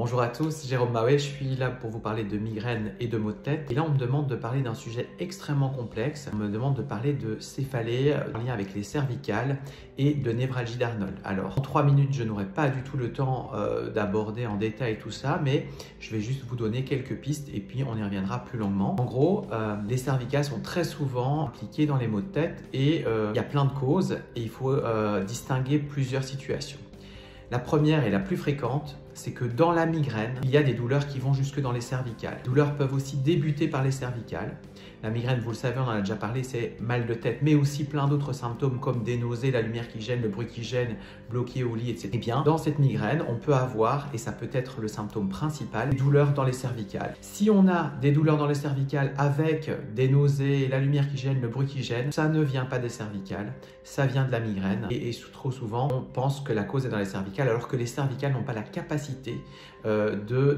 Bonjour à tous, Jérôme Mahouet, je suis là pour vous parler de migraines et de maux de tête. Et là, on me demande de parler d'un sujet extrêmement complexe. On me demande de parler de céphalée en lien avec les cervicales et de névralgie d'Arnold. Alors, en 3 minutes, je n'aurai pas du tout le temps d'aborder en détail tout ça, mais je vais juste vous donner quelques pistes et puis on y reviendra plus longuement. En gros, les cervicales sont très souvent impliquées dans les maux de tête et il y a plein de causes et il faut distinguer plusieurs situations. La première et la plus fréquente, c'est que dans la migraine, il y a des douleurs qui vont jusque dans les cervicales. Les douleurs peuvent aussi débuter par les cervicales. La migraine, vous le savez, on en a déjà parlé, c'est mal de tête, mais aussi plein d'autres symptômes comme des nausées, la lumière qui gêne, le bruit qui gêne, bloqué au lit, etc. Eh bien, dans cette migraine, on peut avoir, et ça peut être le symptôme principal, des douleurs dans les cervicales. Si on a des douleurs dans les cervicales avec des nausées, la lumière qui gêne, le bruit qui gêne, ça ne vient pas des cervicales, ça vient de la migraine. Et trop souvent, on pense que la cause est dans les cervicales, alors que les cervicales n'ont pas la capacité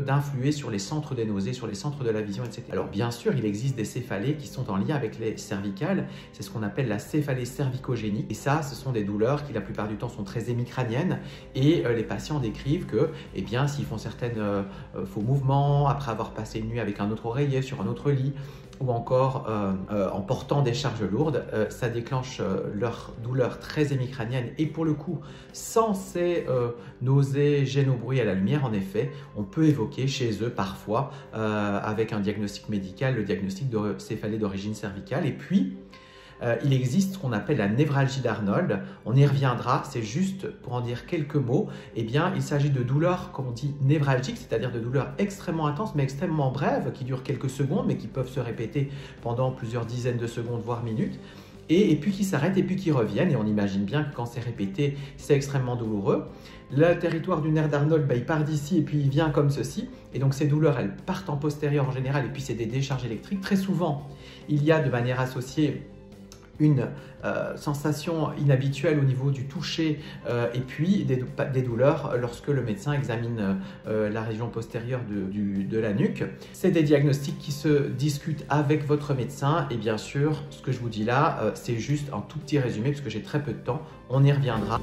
d'influer sur les centres des nausées, sur les centres de la vision, etc. Alors bien sûr, il existe des céphalées qui sont en lien avec les cervicales, c'est ce qu'on appelle la céphalée cervicogénique, et ça, ce sont des douleurs qui la plupart du temps sont très hémicrâniennes, et les patients décrivent que, eh bien, s'ils font certains faux mouvements, après avoir passé une nuit avec un autre oreiller sur un autre lit, ou encore en portant des charges lourdes, ça déclenche leur douleur très hémicrânienne et pour le coup, sans ces nausées, gêne au bruit, à la lumière, en effet, on peut évoquer chez eux parfois, avec un diagnostic médical, le diagnostic de céphalée d'origine cervicale. Et puis, il existe ce qu'on appelle la névralgie d'Arnold. On y reviendra, c'est juste pour en dire quelques mots. Eh bien, il s'agit de douleurs, comme on dit, névralgiques, c'est-à-dire de douleurs extrêmement intenses, mais extrêmement brèves, qui durent quelques secondes, mais qui peuvent se répéter pendant plusieurs dizaines de secondes, voire minutes. Et puis qui s'arrêtent et puis qui reviennent. Et on imagine bien que quand c'est répété, c'est extrêmement douloureux. Le territoire du nerf d'Arnold, il part d'ici et puis il vient comme ceci. Et donc ces douleurs, elles partent en postérieur en général et puis c'est des décharges électriques. Très souvent, il y a de manière associée une sensation inhabituelle au niveau du toucher et puis des douleurs lorsque le médecin examine la région postérieure de la nuque. C'est des diagnostics qui se discutent avec votre médecin et bien sûr, ce que je vous dis là, c'est juste un tout petit résumé parce que j'ai très peu de temps, on y reviendra.